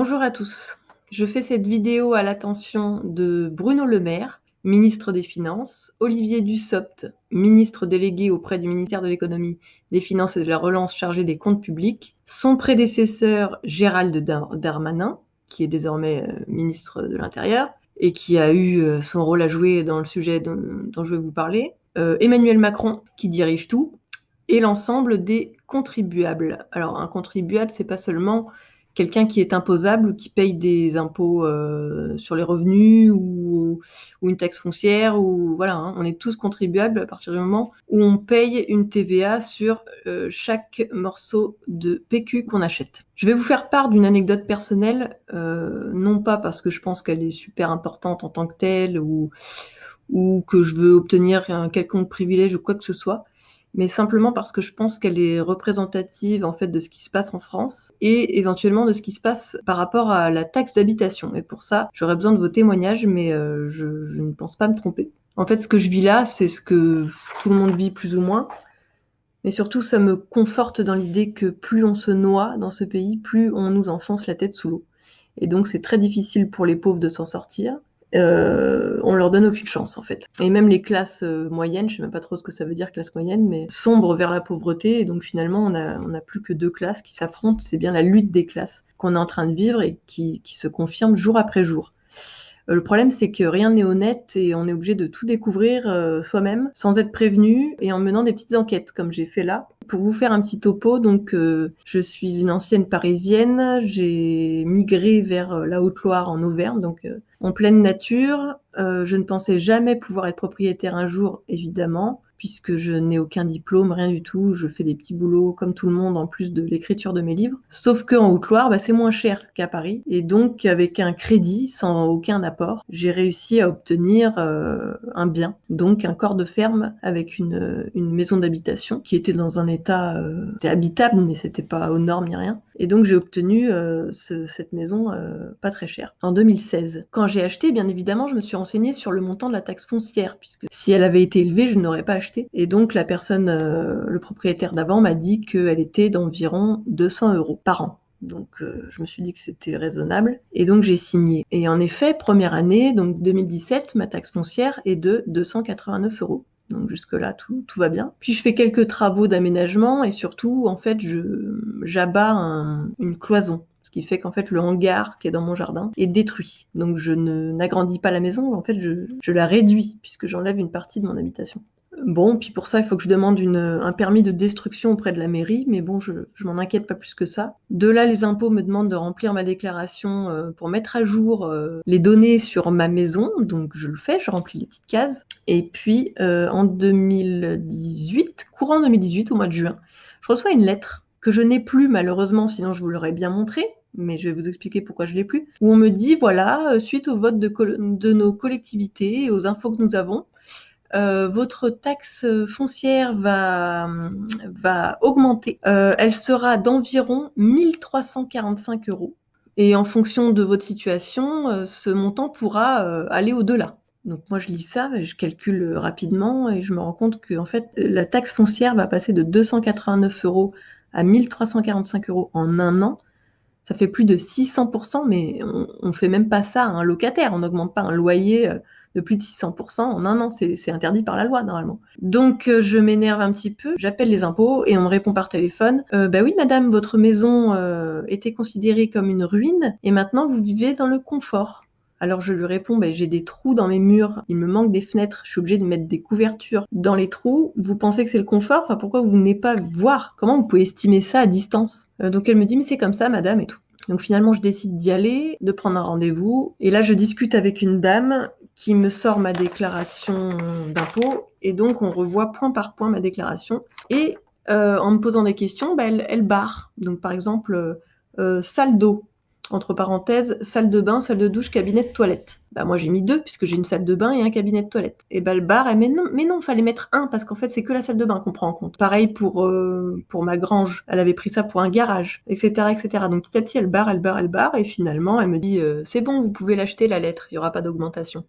Bonjour à tous. Je fais cette vidéo à l'attention de Bruno Le Maire, ministre des Finances, Olivier Dussopt, ministre délégué auprès du ministère de l'Économie, des Finances et de la Relance chargé des comptes publics, son prédécesseur Gérald Darmanin, qui est désormais ministre de l'Intérieur et qui a eu son rôle à jouer dans le sujet dont je vais vous parler, Emmanuel Macron, qui dirige tout, et l'ensemble des contribuables. Alors, un contribuable, c'est pas seulement quelqu'un qui est imposable ou qui paye des impôts sur les revenus ou une taxe foncière, ou voilà, hein, on est tous contribuables à partir du moment où on paye une TVA sur chaque morceau de PQ qu'on achète. Je vais vous faire part d'une anecdote personnelle, non pas parce que je pense qu'elle est super importante en tant que telle ou que je veux obtenir un quelconque privilège ou quoi que ce soit, mais simplement parce que je pense qu'elle est représentative en fait de ce qui se passe en France et éventuellement de ce qui se passe par rapport à la taxe d'habitation. Et pour ça, j'aurais besoin de vos témoignages, mais je ne pense pas me tromper. En fait, ce que je vis là, c'est ce que tout le monde vit plus ou moins. Mais surtout, ça me conforte dans l'idée que plus on se noie dans ce pays, plus on nous enfonce la tête sous l'eau. Et donc, c'est très difficile pour les pauvres de s'en sortir. On leur donne aucune chance en fait. Et même les classes moyennes, je sais même pas trop ce que ça veut dire classe moyenne, mais sombrent vers la pauvreté. Et donc finalement, on a plus que deux classes qui s'affrontent. C'est bien la lutte des classes qu'on est en train de vivre et qui se confirme jour après jour. Le problème, c'est que rien n'est honnête et on est obligé de tout découvrir soi-même, sans être prévenu et en menant des petites enquêtes, comme j'ai fait là. Pour vous faire un petit topo, donc je suis une ancienne Parisienne, j'ai migré vers la Haute-Loire en Auvergne, donc en pleine nature. Je ne pensais jamais pouvoir être propriétaire un jour, évidemment, puisque je n'ai aucun diplôme, rien du tout. Je fais des petits boulots comme tout le monde, en plus de l'écriture de mes livres. Sauf qu'en Haute-Loire, c'est moins cher qu'à Paris. Et donc, avec un crédit, sans aucun apport, j'ai réussi à obtenir un bien. Donc, un corps de ferme avec une maison d'habitation qui était dans un état c'était habitable, mais c'était pas aux normes ni rien. Et donc, j'ai obtenu cette maison pas très chère, en 2016. Quand j'ai acheté, bien évidemment, je me suis renseignée sur le montant de la taxe foncière, puisque si elle avait été élevée, je n'aurais pas acheté. Et donc, la personne, le propriétaire d'avant m'a dit qu'elle était d'environ 200 € par an. Donc, je me suis dit que c'était raisonnable. Et donc, j'ai signé. Et en effet, première année, donc 2017, ma taxe foncière est de 289 €. Donc jusque-là, tout va bien. Puis je fais quelques travaux d'aménagement et surtout, en fait, j'abats une cloison. Ce qui fait qu'en fait, le hangar qui est dans mon jardin est détruit. Donc je n'agrandis pas la maison, en fait, je la réduis puisque j'enlève une partie de mon habitation. Bon, puis pour ça, il faut que je demande un permis de destruction auprès de la mairie, mais bon, je m'en inquiète pas plus que ça. De là, les impôts me demandent de remplir ma déclaration pour mettre à jour les données sur ma maison, donc je le fais, je remplis les petites cases. Et puis, en 2018, courant 2018, au mois de juin, je reçois une lettre que je n'ai plus malheureusement, sinon je vous l'aurais bien montrée, mais je vais vous expliquer pourquoi je l'ai plus, où on me dit, voilà, suite au vote de nos collectivités et aux infos que nous avons, votre taxe foncière va augmenter. Elle sera d'environ 1 345 €. Et en fonction de votre situation, ce montant pourra aller au-delà. Donc moi, je lis ça, je calcule rapidement et je me rends compte que en fait, la taxe foncière va passer de 289 € à 1 345 € en un an. Ça fait plus de 600%, mais on fait même pas ça à un locataire. On n'augmente pas un loyer de plus de 600% en un an. C'est interdit par la loi, normalement. Donc, je m'énerve un petit peu. J'appelle les impôts et on me répond par téléphone. Bah oui, madame, votre maison était considérée comme une ruine et maintenant vous vivez dans le confort. Alors je lui réponds, j'ai des trous dans mes murs, il me manque des fenêtres, je suis obligée de mettre des couvertures dans les trous. Vous pensez que c'est le confort? Enfin, pourquoi vous venez pas voir? Comment vous pouvez estimer ça à distance? Donc elle me dit, mais c'est comme ça, madame, et tout. Donc finalement, je décide d'y aller, de prendre un rendez-vous. Et là, je discute avec une dame qui me sort ma déclaration d'impôt. Et donc, on revoit point par point ma déclaration. Et en me posant des questions, elle barre. Donc par exemple, salle d'eau. Entre parenthèses, salle de bain, salle de douche, cabinet de toilette. Moi j'ai mis 2 puisque j'ai une salle de bain et un cabinet de toilette. Et le bar, elle met non, fallait mettre 1 parce qu'en fait c'est que la salle de bain qu'on prend en compte. Pareil pour ma grange, elle avait pris ça pour un garage, etc., etc. Donc petit à petit elle barre et finalement elle me dit c'est bon, vous pouvez l'acheter la lettre, il y aura pas d'augmentation.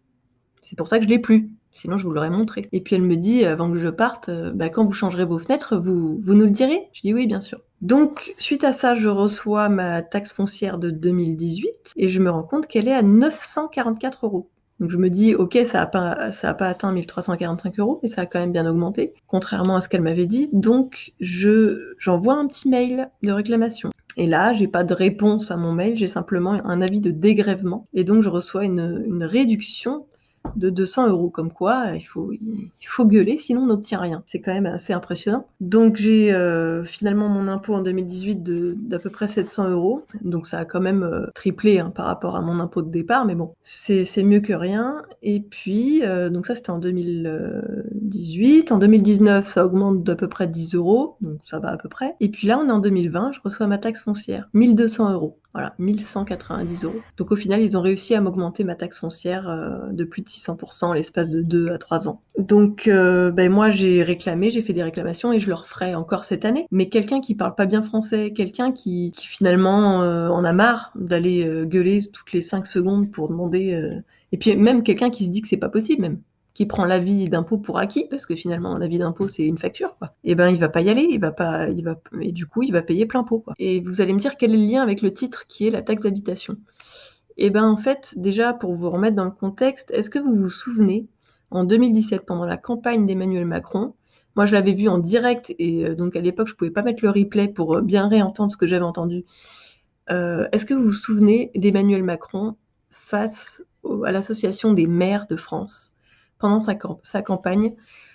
C'est pour ça que je l'ai plus. Sinon, je vous l'aurais montré. Et puis elle me dit, avant que je parte, quand vous changerez vos fenêtres, vous nous le direz? Je dis oui, bien sûr. Donc, suite à ça, je reçois ma taxe foncière de 2018 et je me rends compte qu'elle est à 944 €. Donc je me dis, ok, ça a pas atteint 1345 €, mais ça a quand même bien augmenté, contrairement à ce qu'elle m'avait dit. Donc j'envoie un petit mail de réclamation. Et là, j'ai pas de réponse à mon mail, j'ai simplement un avis de dégrèvement. Et donc je reçois une réduction de 200 €. Comme quoi, il faut gueuler, sinon on n'obtient rien. C'est quand même assez impressionnant. Donc j'ai finalement mon impôt en 2018 d'à peu près 700 €. Donc ça a quand même triplé par rapport à mon impôt de départ, mais bon, c'est mieux que rien. Et puis, donc ça c'était en 2018. En 2019, ça augmente d'à peu près 10 €, donc ça va à peu près. Et puis là, on est en 2020, je reçois ma taxe foncière, 1200 €. Voilà, 1190 €. Donc au final, ils ont réussi à m'augmenter ma taxe foncière de plus de 600% en l'espace de 2 à 3 ans. Donc moi, j'ai réclamé, j'ai fait des réclamations et je le referai encore cette année. Mais quelqu'un qui parle pas bien français, quelqu'un qui finalement en a marre d'aller gueuler toutes les 5 secondes pour demander... Et puis même quelqu'un qui se dit que c'est pas possible même, qui prend l'avis d'impôt pour acquis, parce que finalement l'avis d'impôt c'est une facture, quoi. Et il va pas y aller, et du coup il va payer plein pot, quoi. Et vous allez me dire quel est le lien avec le titre qui est la taxe d'habitation. En fait, déjà pour vous remettre dans le contexte, est-ce que vous vous souvenez, en 2017, pendant la campagne d'Emmanuel Macron, moi je l'avais vu en direct et donc à l'époque je pouvais pas mettre le replay pour bien réentendre ce que j'avais entendu. Est-ce que vous vous souvenez d'Emmanuel Macron face à l'Association des maires de France pendant sa campagne,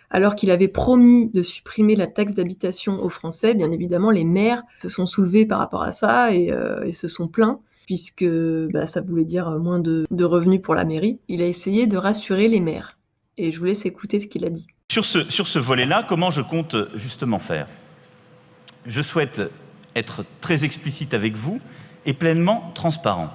alors qu'il avait promis de supprimer la taxe d'habitation aux Français? Bien évidemment, les maires se sont soulevés par rapport à ça et se sont plaints, puisque ça voulait dire moins de revenus pour la mairie. Il a essayé de rassurer les maires. Et je vous laisse écouter ce qu'il a dit. Sur ce volet-là, comment je compte justement faire? Je souhaite être très explicite avec vous et pleinement transparent.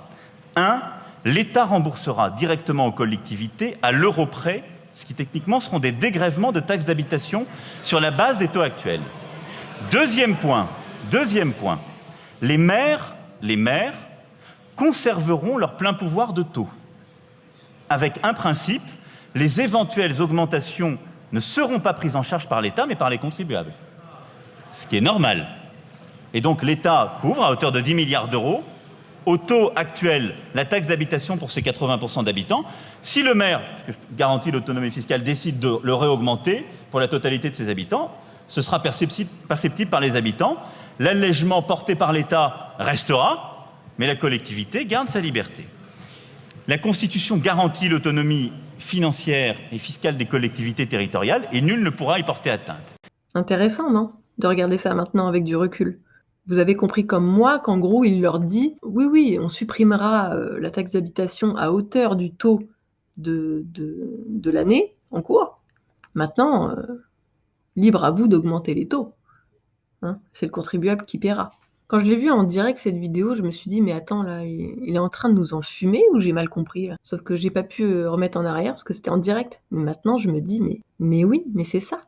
1. L'État remboursera directement aux collectivités, à l'euro près, ce qui techniquement seront des dégrèvements de taxes d'habitation sur la base des taux actuels. Deuxième point, les maires conserveront leur plein pouvoir de taux, avec un principe: les éventuelles augmentations ne seront pas prises en charge par l'État, mais par les contribuables. Ce qui est normal. Et donc l'État couvre à hauteur de 10 milliards d'euros, au taux actuel, la taxe d'habitation pour ces 80% d'habitants. Si le maire, parce que je garantis l'autonomie fiscale, décide de le réaugmenter pour la totalité de ses habitants, ce sera perceptible par les habitants. L'allègement porté par l'État restera, mais la collectivité garde sa liberté. La Constitution garantit l'autonomie financière et fiscale des collectivités territoriales et nul ne pourra y porter atteinte. Intéressant, non? De regarder ça maintenant avec du recul. Vous avez compris comme moi qu'en gros, il leur dit « Oui, on supprimera la taxe d'habitation à hauteur du taux de l'année en cours. Maintenant, libre à vous d'augmenter les taux. Hein, c'est le contribuable qui paiera. » Quand je l'ai vu en direct, cette vidéo, je me suis dit « Mais attends, là, il est en train de nous enfumer ou j'ai mal compris là ?» Sauf que j'ai pas pu remettre en arrière parce que c'était en direct. Mais maintenant, je me dis « Mais oui, mais c'est ça. »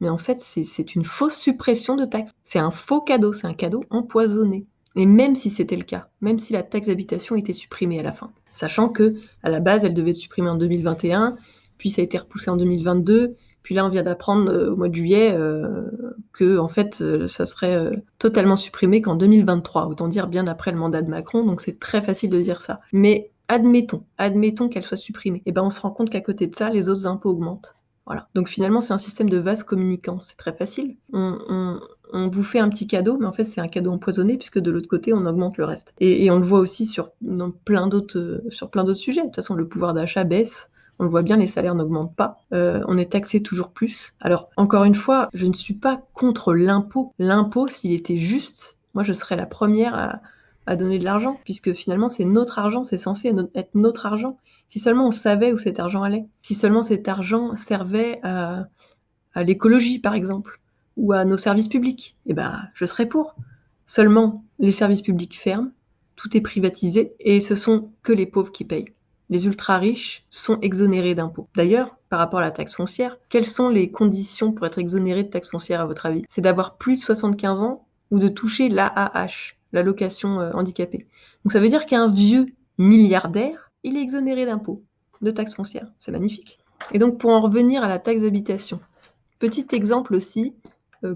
Mais en fait, c'est une fausse suppression de taxes. C'est un faux cadeau, c'est un cadeau empoisonné. Et même si c'était le cas, même si la taxe d'habitation était supprimée à la fin, sachant que à la base, elle devait être supprimée en 2021, puis ça a été repoussé en 2022, puis là, on vient d'apprendre au mois de juillet que en fait, ça serait totalement supprimé qu'en 2023, autant dire bien après le mandat de Macron, donc c'est très facile de dire ça. Mais admettons qu'elle soit supprimée. Et on se rend compte qu'à côté de ça, les autres impôts augmentent. Voilà. Donc finalement, c'est un système de vase communicant. C'est très facile. On vous fait un petit cadeau, mais en fait, c'est un cadeau empoisonné puisque de l'autre côté, on augmente le reste. Et on le voit aussi sur plein d'autres sujets. De toute façon, le pouvoir d'achat baisse. On le voit bien, les salaires n'augmentent pas. On est taxé toujours plus. Alors, encore une fois, je ne suis pas contre l'impôt. L'impôt, s'il était juste, moi, je serais la première à donner de l'argent, puisque finalement, c'est notre argent, c'est censé être notre argent. Si seulement on savait où cet argent allait, si seulement cet argent servait à l'écologie, par exemple, ou à nos services publics, je serais pour. Seulement, les services publics ferment, tout est privatisé, et ce sont que les pauvres qui payent. Les ultra-riches sont exonérés d'impôts. D'ailleurs, par rapport à la taxe foncière, quelles sont les conditions pour être exonéré de taxe foncière à votre avis? C'est d'avoir plus de 75 ans ou de toucher l'AAH, l'allocation handicapée. Donc ça veut dire qu'un vieux milliardaire, il est exonéré d'impôts, de taxes foncières. C'est magnifique. Et donc pour en revenir à la taxe d'habitation, petit exemple aussi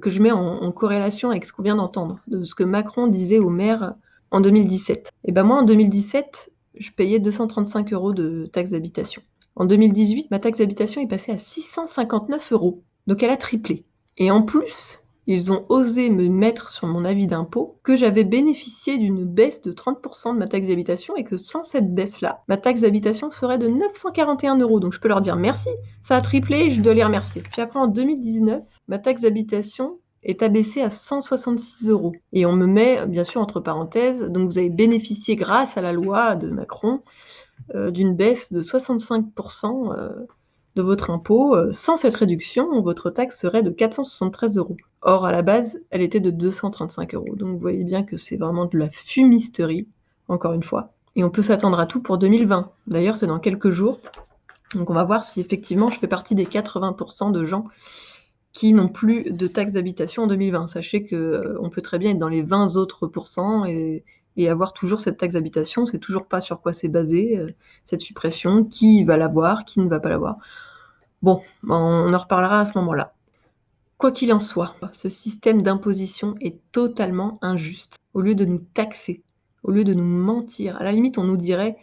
que je mets en corrélation avec ce qu'on vient d'entendre, de ce que Macron disait aux maires en 2017. Et ben moi en 2017, je payais 235 € de taxe d'habitation. En 2018, ma taxe d'habitation est passée à 659 €. Donc elle a triplé. Et en plus, ils ont osé me mettre sur mon avis d'impôt que j'avais bénéficié d'une baisse de 30% de ma taxe d'habitation et que sans cette baisse-là, ma taxe d'habitation serait de 941 €. Donc je peux leur dire merci, ça a triplé, je dois les remercier. Puis après en 2019, ma taxe d'habitation est abaissée à 166 €. Et on me met, bien sûr, entre parenthèses, donc vous avez bénéficié grâce à la loi de Macron d'une baisse de 65% de votre impôt. Sans cette réduction, votre taxe serait de 473 €. Or, à la base, elle était de 235 €. Donc vous voyez bien que c'est vraiment de la fumisterie, encore une fois. Et on peut s'attendre à tout pour 2020. D'ailleurs, c'est dans quelques jours. Donc on va voir si effectivement je fais partie des 80% de gens qui n'ont plus de taxe d'habitation en 2020. Sachez qu'on peut très bien être dans les 20 autres pourcents et avoir toujours cette taxe d'habitation. C'est toujours pas sur quoi c'est basé, cette suppression, qui va l'avoir, qui ne va pas l'avoir. Bon, on en reparlera à ce moment-là. Quoi qu'il en soit, ce système d'imposition est totalement injuste. Au lieu de nous taxer, au lieu de nous mentir, à la limite, on nous dirait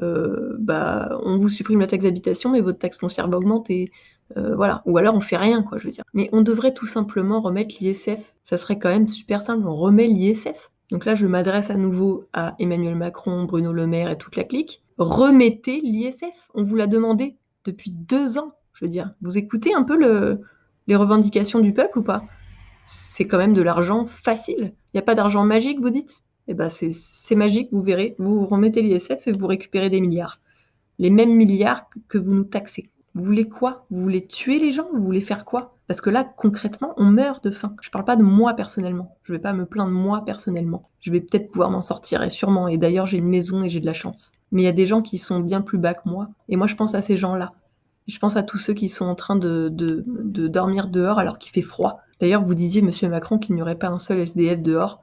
on vous supprime la taxe d'habitation, mais votre taxe foncière va augmenter. Voilà. Ou alors on fait rien, quoi, je veux dire. Mais on devrait tout simplement remettre l'ISF. Ça serait quand même super simple, on remet l'ISF. Donc là, je m'adresse à nouveau à Emmanuel Macron, Bruno Le Maire et toute la clique. Remettez l'ISF. On vous l'a demandé depuis 2 ans. Je veux dire, vous écoutez un peu les revendications du peuple ou pas? C'est quand même de l'argent facile. Il n'y a pas d'argent magique, vous dites? Eh ben c'est magique, vous verrez. Vous remettez l'ISF et vous récupérez des milliards. Les mêmes milliards que vous nous taxez. Vous voulez quoi? Vous voulez tuer les gens? Vous voulez faire quoi? Parce que là, concrètement, on meurt de faim. Je parle pas de moi personnellement. Je vais pas me plaindre moi personnellement. Je vais peut-être pouvoir m'en sortir, et sûrement. Et d'ailleurs, j'ai une maison et j'ai de la chance. Mais il y a des gens qui sont bien plus bas que moi. Et moi, je pense à ces gens-là. Je pense à tous ceux qui sont en train de dormir dehors alors qu'il fait froid. D'ailleurs, vous disiez, monsieur Macron, qu'il n'y aurait pas un seul SDF dehors.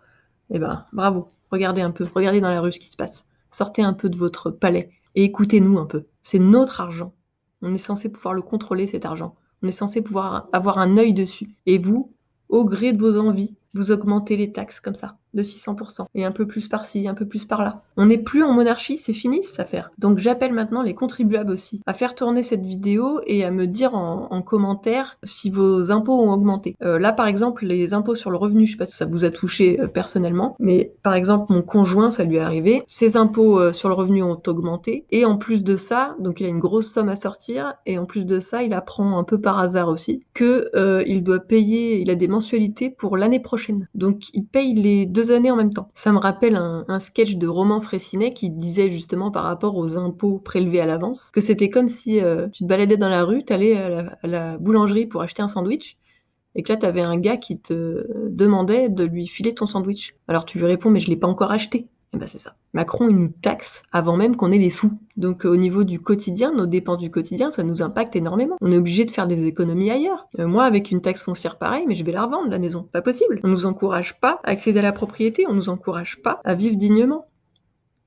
Eh ben, bravo. Regardez un peu. Regardez dans la rue ce qui se passe. Sortez un peu de votre palais et écoutez-nous un peu. C'est notre argent. On est censé pouvoir le contrôler, cet argent. On est censé pouvoir avoir un œil dessus. Et vous, au gré de vos envies, vous augmentez les taxes comme ça, de 600%. Et un peu plus par-ci, un peu plus par-là. On n'est plus en monarchie, c'est fini cette affaire. Donc j'appelle maintenant les contribuables aussi à faire tourner cette vidéo et à me dire en commentaire si vos impôts ont augmenté. Là par exemple, les impôts sur le revenu, je sais pas si ça vous a touché personnellement, mais par exemple mon conjoint, ça lui est arrivé, ses impôts sur le revenu ont augmenté, et en plus de ça, donc il a une grosse somme à sortir, et en plus de ça, il apprend un peu par hasard aussi que il doit payer, il a des mensualités pour l'année prochaine. Donc il paye les 2 années en même temps. Ça me rappelle un sketch de Roman Frécinet qui disait justement par rapport aux impôts prélevés à l'avance, que c'était comme si tu te baladais dans la rue, t'allais à la boulangerie pour acheter un sandwich, et que là t'avais un gars qui te demandait de lui filer ton sandwich. Alors tu lui réponds, mais je l'ai pas encore acheté. Et ben c'est ça. Macron, il nous taxe avant même qu'on ait les sous. Donc au niveau du quotidien, nos dépenses du quotidien, ça nous impacte énormément. On est obligé de faire des économies ailleurs. Moi, avec une taxe foncière pareille, mais je vais la revendre, la maison. Pas possible. On nous encourage pas à accéder à la propriété, on nous encourage pas à vivre dignement.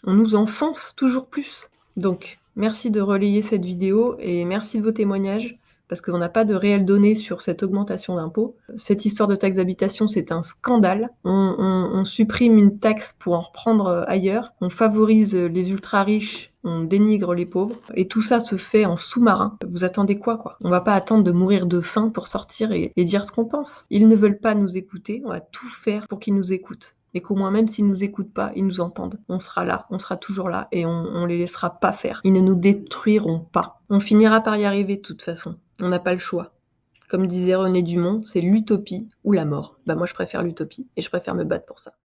On nous enfonce toujours plus. Donc, merci de relayer cette vidéo et merci de vos témoignages, parce qu'on n'a pas de réelles données sur cette augmentation d'impôts. Cette histoire de taxe d'habitation, c'est un scandale. On supprime une taxe pour en reprendre ailleurs. On favorise les ultra-riches, on dénigre les pauvres. Et tout ça se fait en sous-marin. Vous attendez quoi? On va pas attendre de mourir de faim pour sortir et dire ce qu'on pense. Ils ne veulent pas nous écouter. On va tout faire pour qu'ils nous écoutent. Et qu'au moins, même s'ils nous écoutent pas, ils nous entendent. On sera là, on sera toujours là, et on les laissera pas faire. Ils ne nous détruiront pas. On finira par y arriver de toute façon. On n'a pas le choix. Comme disait René Dumont, c'est l'utopie ou la mort. Moi je préfère l'utopie, et je préfère me battre pour ça.